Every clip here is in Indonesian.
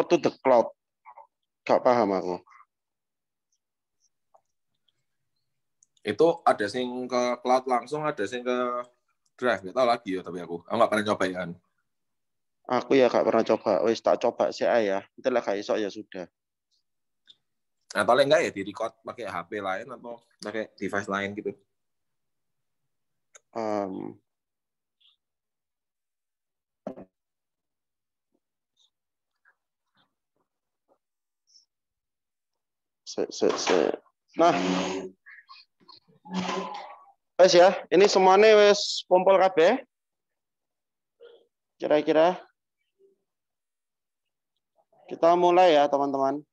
to the cloud. Gak paham aku. Itu ada sing ke cloud langsung, ada sing ke drive. Gak tahu lagi ya, tapi aku nggak pernah cobain. Aku ya gak pernah coba. Wis tak coba sih ya. Itu lah kayak ya sudah. Atau enggak ya di record pakai HP lain atau pakai device lain gitu. Nah, wes ya, ini semuanya wes kumpul kabeh. Kira-kira kita mulai ya, teman-teman.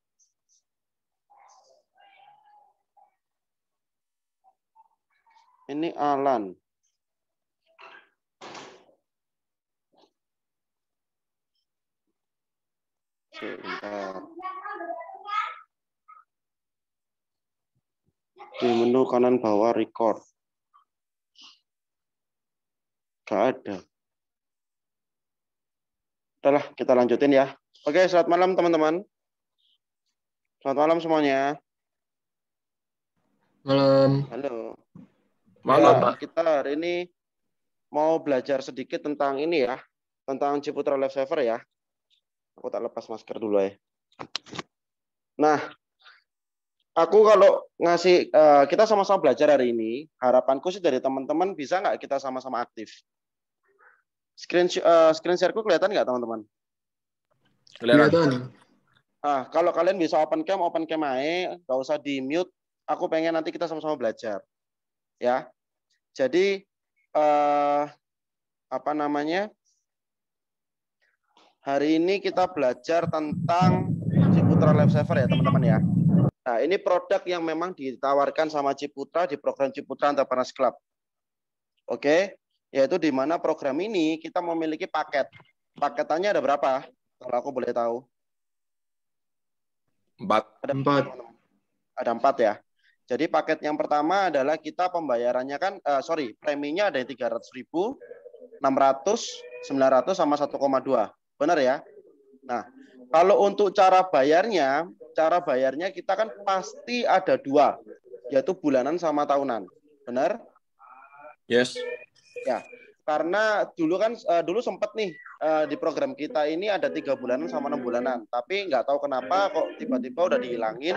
Ini Alan. Sebentar. Di menu kanan bawah record. Gak ada. Udahlah, kita lanjutin ya. Oke, selamat malam teman-teman. Selamat malam semuanya. Malam. Halo. Malam, Ya, kita hari ini mau belajar sedikit tentang ini ya. Tentang Ciputra Live Server ya. Aku tak lepas masker dulu ya. Nah, aku kalau ngasih, kita sama-sama belajar hari ini, harapanku sih dari teman-teman bisa nggak kita sama-sama aktif? Screen share-ku kelihatan nggak teman-teman? Kelihatan. Nah, kalau kalian bisa open cam aja, nggak usah di mute. Aku pengen nanti kita sama-sama belajar, ya. Jadi apa namanya? Hari ini kita belajar tentang Ciputra Live Server ya teman-teman ya. Nah, ini produk yang memang ditawarkan sama Ciputra di program Ciputra Entrepreneurs Club. Oke, yaitu di mana program ini kita memiliki paket. Paketannya ada berapa? Kalau aku boleh tahu. 4. Ada 4 ya. Jadi paket yang pertama adalah kita pembayarannya kan, preminya ada yang 300.000, 600, 900 sama 1,2. Benar ya? Nah, kalau untuk cara bayarnya kita kan pasti ada 2, yaitu bulanan sama tahunan. Benar? Yes. Ya, karena dulu kan dulu sempat nih di program kita ini ada 3 bulanan sama 6 bulanan, tapi nggak tahu kenapa kok tiba-tiba udah dihilangin.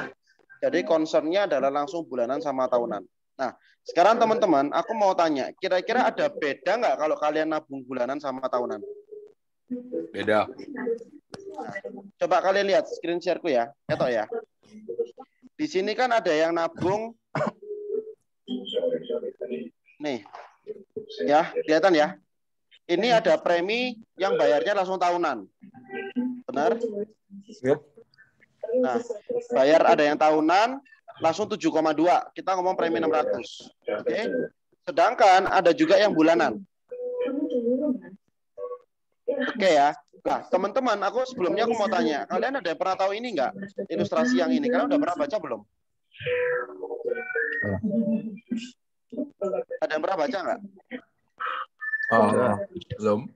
Jadi concernnya adalah langsung bulanan sama tahunan. Nah, sekarang teman-teman, aku mau tanya, kira-kira ada beda nggak kalau kalian nabung bulanan sama tahunan? Beda. Nah, coba kalian lihat screen share-ku ya, ya. Di sini kan ada yang nabung, nih, ya, kelihatan ya. Ini ada premi yang bayarnya langsung tahunan, benar? Yep. Nah, bayar ada yang tahunan langsung 7,2. Kita ngomong premi 600. Oke. Sedangkan ada juga yang bulanan. Oke ya. Nah, teman-teman, sebelumnya aku mau tanya, kalian ada yang pernah tahu ini nggak? Ilustrasi yang ini. Kalian udah pernah baca belum? Ada yang pernah baca nggak? Belum.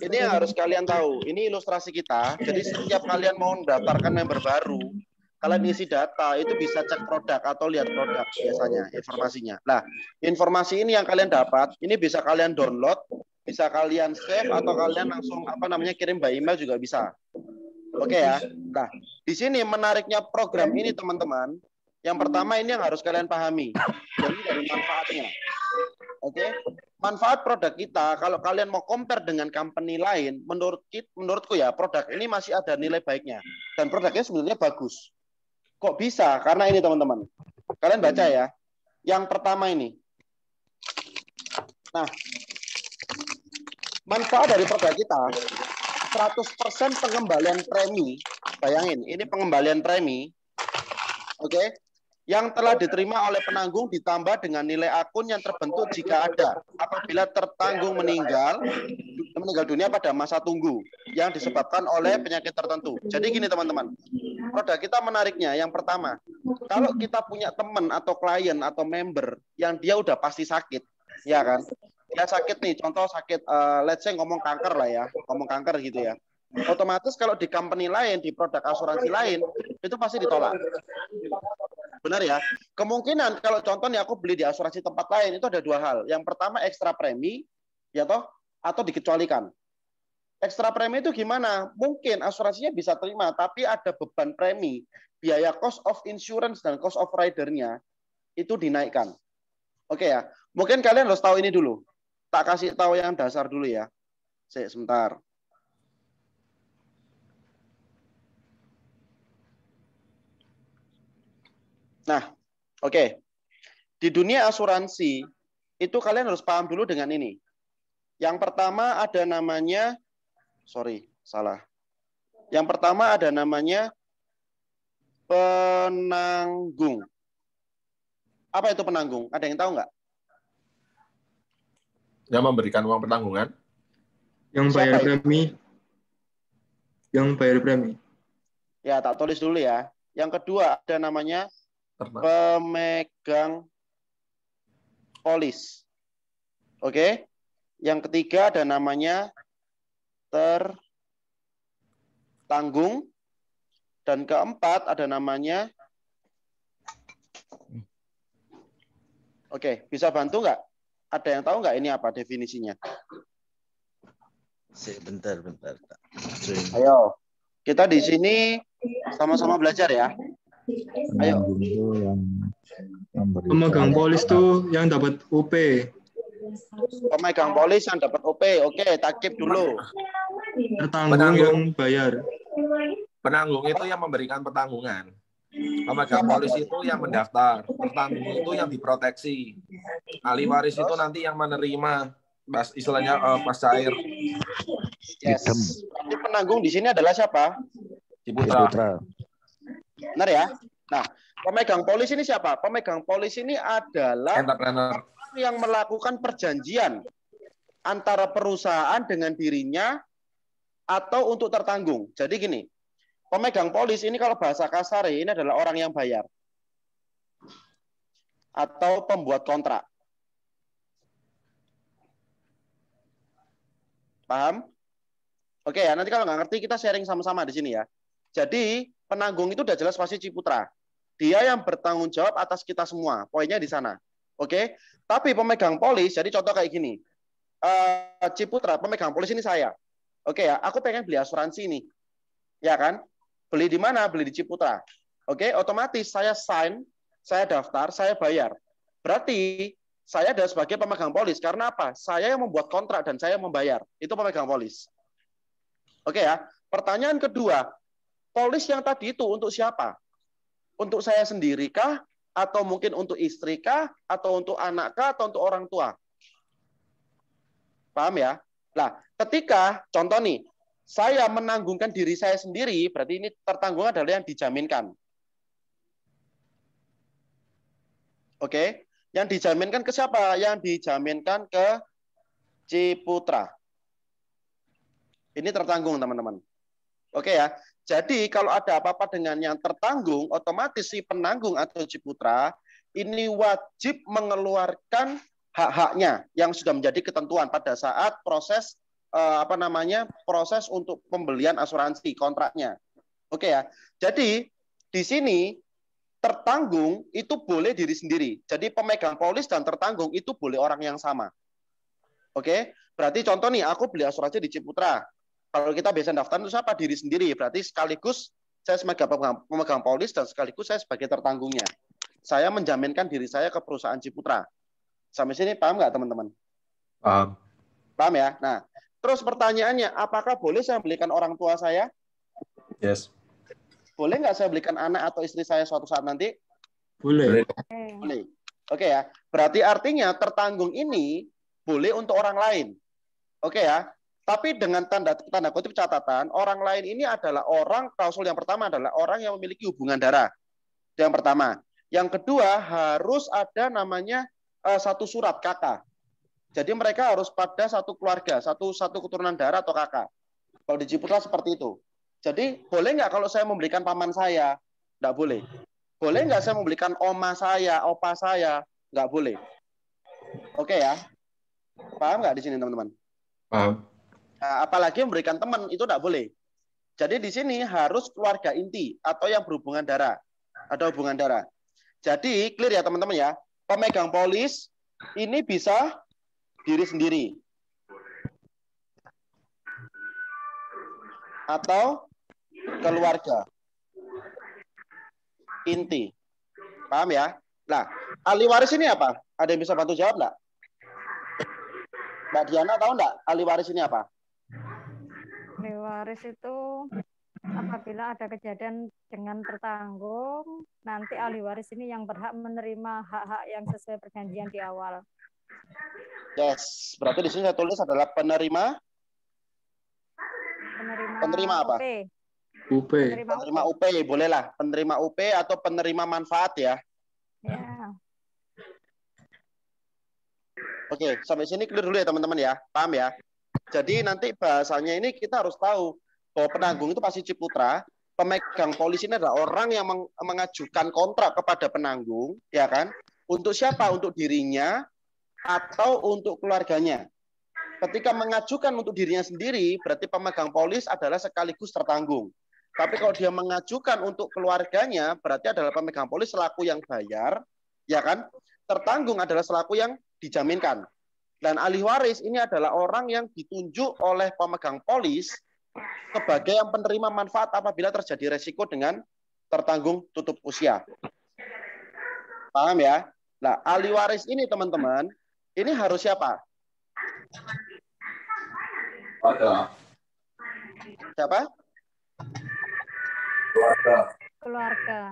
Ini yang harus kalian tahu. Ini ilustrasi kita. Jadi setiap kalian mau mendaftarkan member baru, kalian isi data, itu bisa cek produk atau lihat produk biasanya, informasinya. Nah, informasi ini yang kalian dapat, ini bisa kalian download, bisa kalian save, atau kalian langsung kirim by email juga bisa. Oke ya. Nah, di sini menariknya program ini teman-teman. Yang pertama ini yang harus kalian pahami. Jadi dari manfaatnya. Oke. Manfaat produk kita, kalau kalian mau compare dengan company lain, menurutku ya, produk ini masih ada nilai baiknya. Dan produknya sebenarnya bagus. Kok bisa? Karena ini teman-teman. Kalian baca ya. Yang pertama ini. Nah, manfaat dari produk kita, 100% pengembalian premi. Bayangin, ini pengembalian premi. Oke. Yang telah diterima oleh penanggung ditambah dengan nilai akun yang terbentuk jika ada apabila tertanggung meninggal dunia pada masa tunggu yang disebabkan oleh penyakit tertentu. Jadi gini teman-teman, produk kita menariknya yang pertama, kalau kita punya teman atau klien atau member yang dia udah pasti sakit, ya kan? Dia sakit nih, contoh sakit, let's say ngomong kanker lah ya, ngomong kanker gitu ya. Otomatis kalau di company lain, di produk asuransi lain, itu pasti ditolak. Benar ya? Kemungkinan kalau contoh nih aku beli di asuransi tempat lain itu ada dua hal. Yang pertama ekstra premi, ya toh, atau dikecualikan. Ekstra premi itu gimana? Mungkin asuransinya bisa terima, tapi ada beban premi, biaya cost of insurance dan cost of rider-nya itu dinaikkan. Oke ya, mungkin kalian harus tahu ini dulu. Tak kasih tahu yang dasar dulu ya. Sebentar. Nah, oke. Di dunia asuransi, itu kalian harus paham dulu dengan ini. Yang pertama ada namanya, salah. Yang pertama ada namanya penanggung. Apa itu penanggung? Ada yang tahu nggak? Yang memberikan uang pertanggungan. Yang bayar premi. Yang bayar premi. Ya, tak tulis dulu ya. Yang kedua ada namanya pemegang polis. Oke. Yang ketiga ada namanya tertanggung. Dan keempat ada namanya, oke, bisa bantu nggak? Ada yang tahu nggak ini apa definisinya? Bentar. Ayo, kita di sini sama-sama belajar ya. Ayo. Pemegang polis tuh yang dapat UP. Pemegang polis yang dapat OP. Oke, takip dulu. Tertanggung yang bayar. Penanggung itu yang memberikan pertanggungan. Pemegang polis itu yang mendaftar. Tertanggung itu yang diproteksi. Ahli waris itu nanti yang menerima. Istilahnya pas cair. Yes. Jadi penanggung di sini adalah siapa? Ciputra. Benar ya? Nah, pemegang polis ini siapa? Pemegang polis ini adalah Entrepreneur yang melakukan perjanjian antara perusahaan dengan dirinya atau untuk tertanggung. Jadi gini, pemegang polis ini kalau bahasa kasar ini adalah orang yang bayar atau pembuat kontrak. Paham? Oke ya, nanti kalau nggak ngerti kita sharing sama-sama di sini ya. Jadi penanggung itu udah jelas pasti Ciputra. Dia yang bertanggung jawab atas kita semua. Poinnya di sana. Oke? Tapi pemegang polis, jadi contoh kayak gini. Ciputra, pemegang polis ini saya. Oke ya, aku pengen beli asuransi nih. Ya kan? Beli di mana? Beli di Ciputra. Oke, otomatis saya sign, saya daftar, saya bayar. Berarti saya adalah sebagai pemegang polis. Karena apa? Saya yang membuat kontrak dan saya membayar. Itu pemegang polis. Oke ya. Pertanyaan kedua, polis yang tadi itu untuk siapa? Untuk saya sendiri kah? Atau mungkin untuk istri kah? Atau untuk anak kah? Atau untuk orang tua? Paham ya? Nah, ketika, contoh nih, saya menanggungkan diri saya sendiri, berarti ini tertanggung adalah yang dijaminkan. Oke? Yang dijaminkan ke siapa? Yang dijaminkan ke Ciputra. Ini tertanggung, teman-teman. Oke ya? Jadi kalau ada apa-apa dengan yang tertanggung, otomatis si penanggung atau Ciputra ini wajib mengeluarkan hak-haknya yang sudah menjadi ketentuan pada saat proses proses untuk pembelian asuransi kontraknya. Oke ya. Jadi di sini tertanggung itu boleh diri sendiri. Jadi pemegang polis dan tertanggung itu boleh orang yang sama. Oke? Berarti contoh nih aku beli asuransi di Ciputra. Kalau kita biasa daftar itu siapa? Diri sendiri. Berarti sekaligus saya sebagai pemegang polis dan sekaligus saya sebagai tertanggungnya. Saya menjaminkan diri saya ke perusahaan Ciputra. Sampai sini paham nggak teman-teman? Paham. Paham ya? Nah, terus pertanyaannya, apakah boleh saya belikan orang tua saya? Yes. Boleh nggak saya belikan anak atau istri saya suatu saat nanti? Boleh. Boleh. Oke ya. Berarti artinya tertanggung ini boleh untuk orang lain. Oke ya. Tapi dengan tanda kutip catatan, orang lain ini adalah orang, klausul yang pertama adalah orang yang memiliki hubungan darah. Yang pertama. Yang kedua, harus ada namanya satu surat kakak. Jadi mereka harus pada satu keluarga, satu keturunan darah atau kakak. Kalau di Ciputra seperti itu. Jadi boleh nggak kalau saya membelikan paman saya? Nggak boleh. Boleh nggak saya membelikan oma saya, opa saya? Nggak boleh. Oke ya. Paham nggak di sini teman-teman? Paham. Nah, apalagi memberikan teman, itu nggak boleh. Jadi di sini harus keluarga inti atau yang berhubungan darah. Ada hubungan darah. Jadi clear ya teman-teman ya. Pemegang polis ini bisa diri sendiri. Atau keluarga inti. Paham ya? Nah, ahli waris ini apa? Ada yang bisa bantu jawab nggak? Mbak Diana tahu nggak ahli waris ini apa? Ahli waris itu apabila ada kejadian dengan tertanggung, nanti ahli waris ini yang berhak menerima hak-hak yang sesuai perjanjian di awal. Yes, berarti di sini saya tulis adalah penerima apa? UP. Penerima UP, bolehlah. Penerima UP atau penerima manfaat ya. Ya. Oke, sampai sini clear dulu ya teman-teman ya. Paham ya? Jadi nanti bahasanya ini kita harus tahu bahwa penanggung itu pasti Ciputra. Pemegang polis ini adalah orang yang mengajukan kontrak kepada penanggung, ya kan? Untuk siapa? Untuk dirinya atau untuk keluarganya. Ketika mengajukan untuk dirinya sendiri, berarti pemegang polis adalah sekaligus tertanggung. Tapi kalau dia mengajukan untuk keluarganya, berarti adalah pemegang polis selaku yang bayar, ya kan? Tertanggung adalah selaku yang dijaminkan. Dan ahli waris ini adalah orang yang ditunjuk oleh pemegang polis sebagai yang penerima manfaat apabila terjadi resiko dengan tertanggung tutup usia. Paham ya? Nah, ahli waris ini teman-teman, ini harus siapa? Ada. Siapa?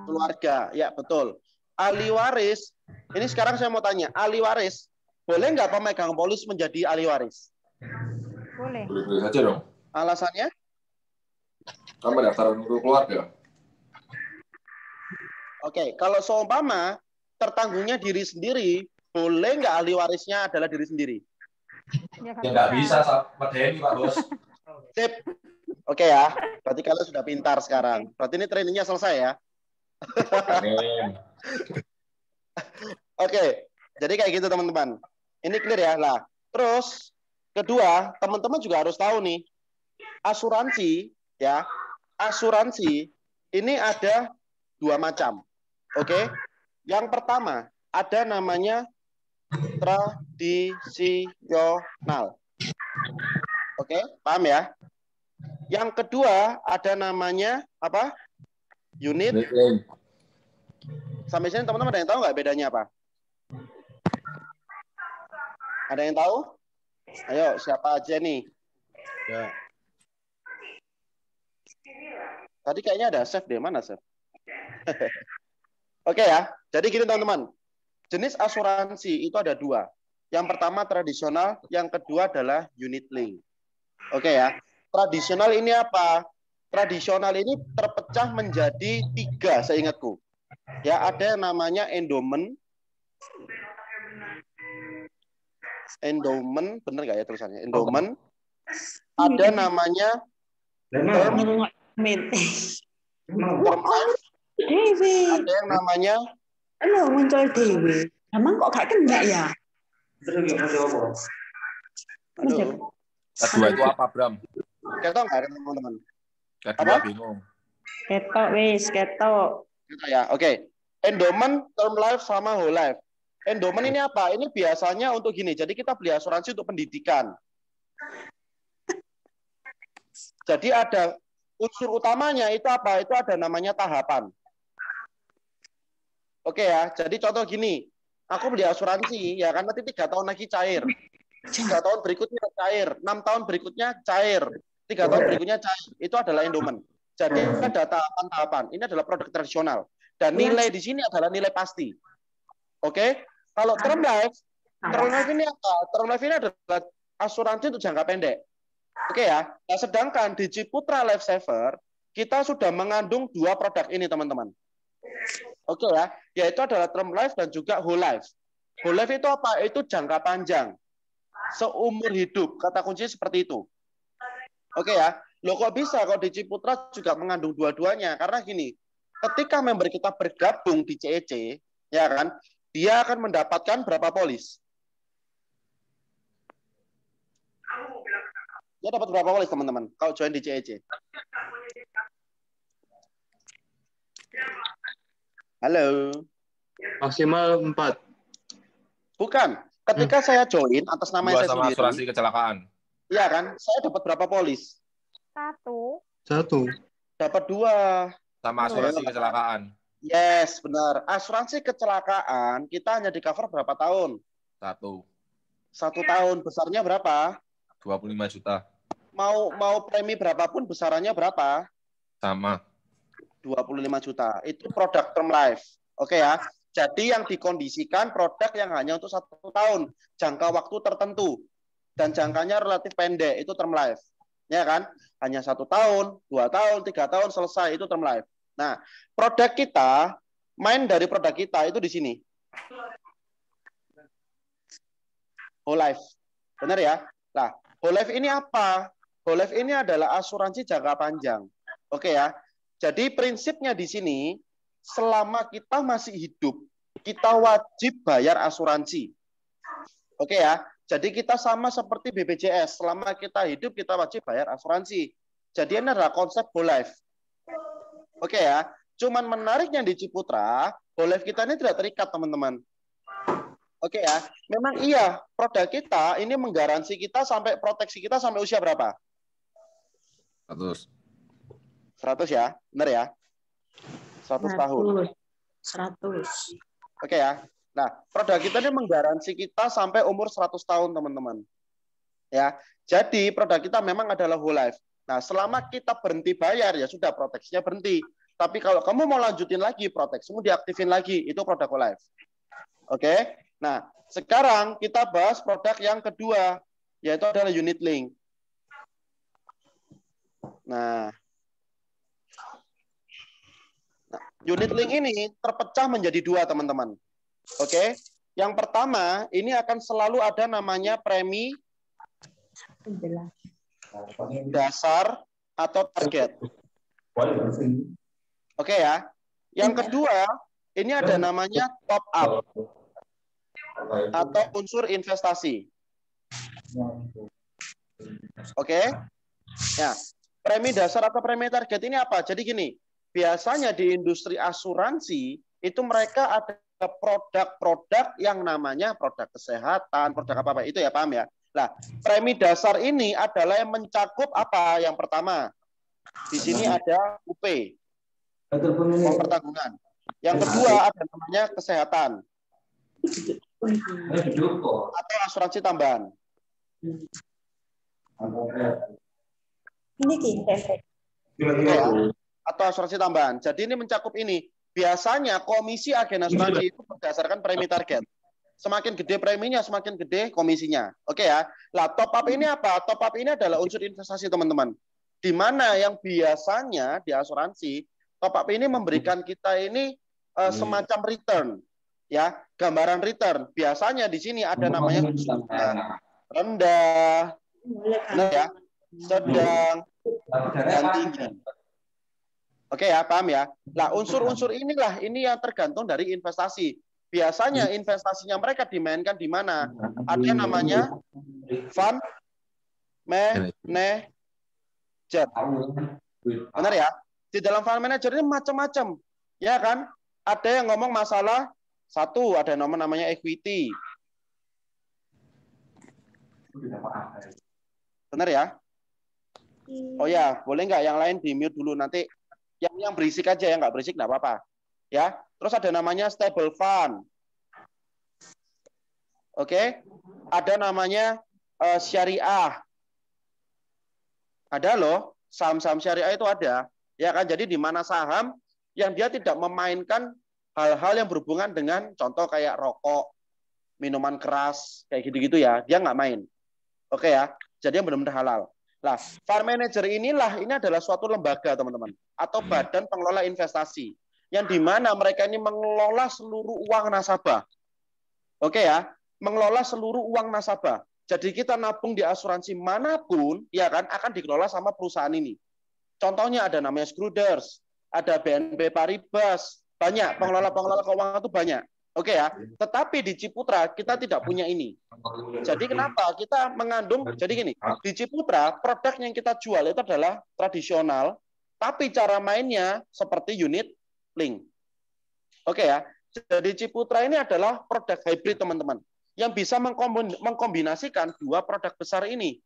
Keluarga, ya betul. Ahli waris, ini sekarang saya mau tanya, ahli waris, boleh nggak pemegang polis menjadi ahli waris? Boleh. Boleh saja dong. Alasannya? Kan mendaftar untuk keluarga. Oke, kalau seumpama tertanggungnya diri sendiri, boleh nggak ahli warisnya adalah diri sendiri? Ya nggak bisa, medeni Pak Bos. Sip. Oke ya, berarti kalian sudah pintar sekarang. Berarti ini trainingnya selesai ya. Oke, jadi kayak gitu teman-teman. Ini clear ya. Lah, terus kedua, teman-teman juga harus tahu nih, asuransi ya, asuransi ini ada dua macam. Oke, yang pertama ada namanya tradisional. Oke, paham ya? Yang kedua ada namanya apa? Unit. Sampai sini teman-teman ada yang tahu nggak bedanya apa? Ada yang tahu? Ayo, siapa aja nih? Ya. Tadi kayaknya ada chef deh, mana chef? Oke ya, jadi gini teman-teman. Jenis asuransi itu ada dua. Yang pertama tradisional, yang kedua adalah unit link. Oke ya, tradisional ini apa? Tradisional ini terpecah menjadi 3 seingatku. Ya, ada yang namanya endowment. Endowment, bener nggak ya tulisannya? Endowment. Ada namanya term life. Ada yang namanya muncul Dewi. Emang kok gak kena ya? Aduh. Kedua itu apa, Bram? Ketok nggak teman-teman? Kedua bingung. Ketok wis, ketok. Gitu ya. Oke. Endowment, term life sama whole life. Endowment ini apa? Ini biasanya untuk gini. Jadi kita beli asuransi untuk pendidikan. Jadi ada unsur utamanya itu apa? Itu ada namanya tahapan. Oke ya. Jadi contoh gini. Aku beli asuransi ya kan nanti 3 tahun lagi cair. 3 tahun berikutnya cair. 6 tahun berikutnya cair. 3 tahun berikutnya cair. Itu adalah endowment. Jadi ada tahapan-tahapan. Ini adalah produk tradisional. Dan nilai di sini adalah nilai pasti. Oke? Kalau term life ini apa? Term life ini adalah asuransi untuk jangka pendek. Oke ya? Nah, sedangkan di Ciputra Life Saver, kita sudah mengandung 2 produk ini, teman-teman. Oke ya? Yaitu adalah term life dan juga whole life. Whole life itu apa? Itu jangka panjang. Seumur hidup. Kata kuncinya seperti itu. Oke ya? Loh kok bisa kalau di Ciputra juga mengandung dua-duanya? Karena gini, ketika member kita bergabung di CEC, ya kan, dia akan mendapatkan berapa polis? Dia dapat berapa polis teman-teman? Kalau join di CEC. Halo. Maksimal 4. Bukan. Ketika saya join atas nama 2 saya sama sendiri. asuransi kecelakaan. Iya kan? Saya dapat berapa polis? 1. Dapat 2. Sama asuransi kecelakaan. Yes, benar. Asuransi kecelakaan kita hanya di cover berapa tahun? 1. 1 tahun. Besarnya berapa? 25 juta. Mau premi berapapun besarannya berapa? Sama. 25 juta. Itu produk term life. Oke ya. Jadi yang dikondisikan produk yang hanya untuk 1 tahun. Jangka waktu tertentu. Dan jangkanya relatif pendek. Itu term life. Ya kan? Hanya 1 tahun, 2 tahun, 3 tahun selesai. Itu term life. Nah, produk kita, main dari produk kita itu di sini. Whole life. Benar ya? Nah, whole life ini apa? Whole life ini adalah asuransi jangka panjang. Oke ya. Jadi prinsipnya di sini, selama kita masih hidup, kita wajib bayar asuransi. Oke ya. Jadi kita sama seperti BPJS. Selama kita hidup, kita wajib bayar asuransi. Jadi ini adalah konsep whole life. Oke ya. Cuman menariknya di Ciputra, whole life kita ini tidak terikat, teman-teman. Oke ya. Memang iya, produk kita ini menggaransi kita sampai proteksi kita sampai usia berapa? 100. 100 ya. Benar ya? 100 tahun. 100. Oke ya. Nah, produk kita ini menggaransi kita sampai umur 100 tahun, teman-teman. Ya. Jadi, produk kita memang adalah whole life. Nah, selama kita berhenti bayar, ya sudah, proteksinya berhenti. Tapi kalau kamu mau lanjutin lagi, proteksimu diaktifin lagi. Itu produk whole life. Oke? Nah, sekarang kita bahas produk yang kedua, yaitu adalah unit link. Nah, unit link ini terpecah menjadi 2, teman-teman. Oke? Yang pertama, ini akan selalu ada namanya premi dasar atau target. Oke ya. Yang kedua, ini ada namanya top up atau unsur investasi. Oke? Ya. Premi dasar atau premi target ini apa? Jadi gini, biasanya di industri asuransi itu mereka ada produk-produk yang namanya produk kesehatan, produk apa-apa. Itu ya, paham ya? Nah, premi dasar ini adalah yang mencakup apa? Yang pertama, di sini ada UP, uang pertanggungan. Yang kedua ada namanya kesehatan atau asuransi tambahan. Ini kita. Ya, atau asuransi tambahan. Jadi ini mencakup ini. Biasanya komisi agen asuransi itu berdasarkan premi target. Semakin gede preminya, semakin gede komisinya. Oke ya. Lah, top up ini apa? Top up ini adalah unsur investasi, teman-teman. Di mana yang biasanya di asuransi, top up ini memberikan kita ini semacam return. Ya, gambaran return. Biasanya di sini ada namanya rendah, benar ya, sedang, dan tinggi. Oke ya, paham ya? Nah, unsur-unsur inilah ini yang tergantung dari investasi. Biasanya investasinya mereka dimainkan di mana? Ada namanya fund manager. Benar ya? Di dalam fund manager ini macam-macam. Ya kan? Ada yang ngomong masalah satu, ada namanya equity. Benar ya? Oh ya, boleh nggak yang lain di mute dulu nanti? Yang berisik aja, yang nggak berisik nggak apa-apa. Ya, terus ada namanya stable fund. Oke, ada namanya syariah. Ada loh, saham-saham syariah itu ada. Ya kan, jadi di mana saham yang dia tidak memainkan hal-hal yang berhubungan dengan contoh kayak rokok, minuman keras, kayak gitu-gitu ya, dia nggak main. Oke ya, jadi yang benar-benar halal. Nah, fund manager ini adalah suatu lembaga, teman-teman, atau badan pengelola investasi. Yang di mana mereka ini mengelola seluruh uang nasabah. Oke ya, mengelola seluruh uang nasabah. Jadi kita nabung di asuransi manapun, ya kan, akan dikelola sama perusahaan ini. Contohnya ada namanya Scruders, ada BNP Paribas, banyak pengelola-pengelola keuangan itu banyak. Oke ya. Tetapi di Ciputra kita tidak punya ini. Jadi kenapa kita mengandung? Jadi gini, di Ciputra produk yang kita jual itu adalah tradisional, tapi cara mainnya seperti unit link. Oke ya. Jadi Ciputra ini adalah produk hybrid teman-teman, yang bisa mengkombinasikan dua produk besar ini,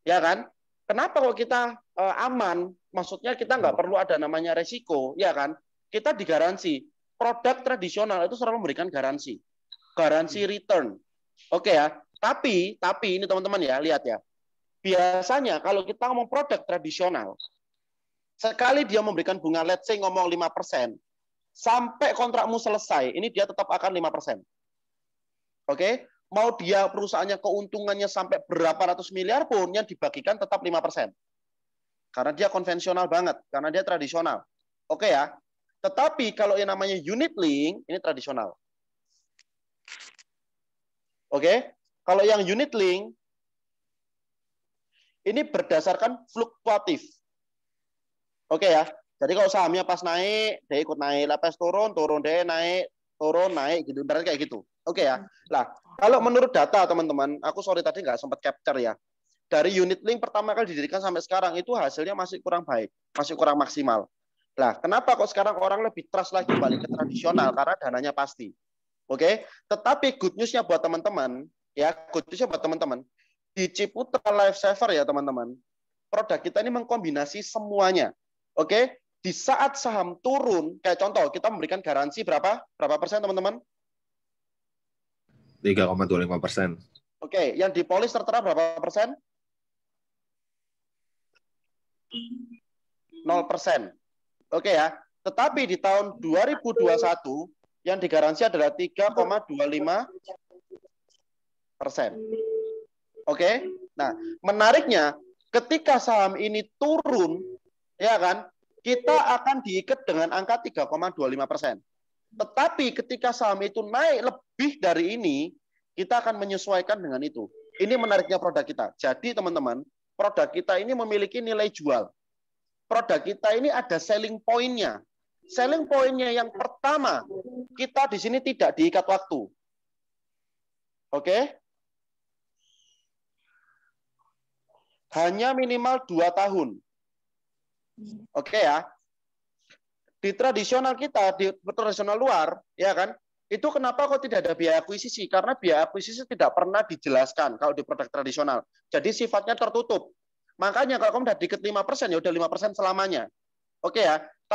ya kan? Kenapa kalau kita aman? Maksudnya kita nggak perlu ada namanya resiko, ya kan? Kita digaransi. Produk tradisional itu selalu memberikan garansi return. Oke ya. Tapi ini teman-teman ya, lihat ya. Biasanya kalau kita ngomong produk tradisional, sekali dia memberikan bunga, let's say ngomong 5%, sampai kontrakmu selesai, ini dia tetap akan 5%. Oke? Mau dia perusahaannya keuntungannya sampai berapa ratus miliar pun, yang dibagikan tetap 5%. Karena dia konvensional banget, karena dia tradisional. Oke ya? Tetapi kalau yang namanya unit link, ini tradisional. Oke? Kalau yang unit link, ini berdasarkan fluktuatif. Oke ya? Jadi kalau sahamnya pas naik, dia ikut naik. Pas turun, dia naik, turun, naik. Gitu. Berarti kayak gitu. Oke ya? Nah, kalau menurut data teman-teman, aku sorry tadi nggak sempat capture ya. Dari unit link pertama kali didirikan sampai sekarang, itu hasilnya masih kurang baik. Masih kurang maksimal. Nah, kenapa kok sekarang orang lebih trust lagi balik ke tradisional? Karena dananya pasti. Oke? Tetapi good news-nya buat teman-teman, ya, good news-nya buat teman-teman, di Ciputra Lifesaver ya teman-teman, produk kita ini mengkombinasi semuanya. Oke? Di saat saham turun, kayak contoh, kita memberikan garansi berapa? Berapa persen teman-teman? 3,25%. Oke, yang dipolis tertera berapa persen? 0%. Oke ya, tetapi di tahun 2021 yang digaransi adalah 3,25%. Oke, nah menariknya ketika saham ini turun, ya kan, kita akan diikat dengan angka 3,25%. Tetapi ketika saham itu naik lebih dari ini, kita akan menyesuaikan dengan itu. Ini menariknya produk kita. Jadi teman-teman, produk kita ini memiliki nilai jual. Produk kita ini ada selling point-nya. Selling point-nya yang pertama, kita di sini tidak diikat waktu. Oke? Hanya minimal 2 tahun. Oke ya? Di tradisional kita, di tradisional luar, ya kan? Itu kenapa kok tidak ada biaya akuisisi? Karena biaya akuisisi tidak pernah dijelaskan kalau di produk tradisional. Jadi sifatnya tertutup. Makanya kalau kamu udah dikit 5%, ya udah 5% selamanya. Oke ya.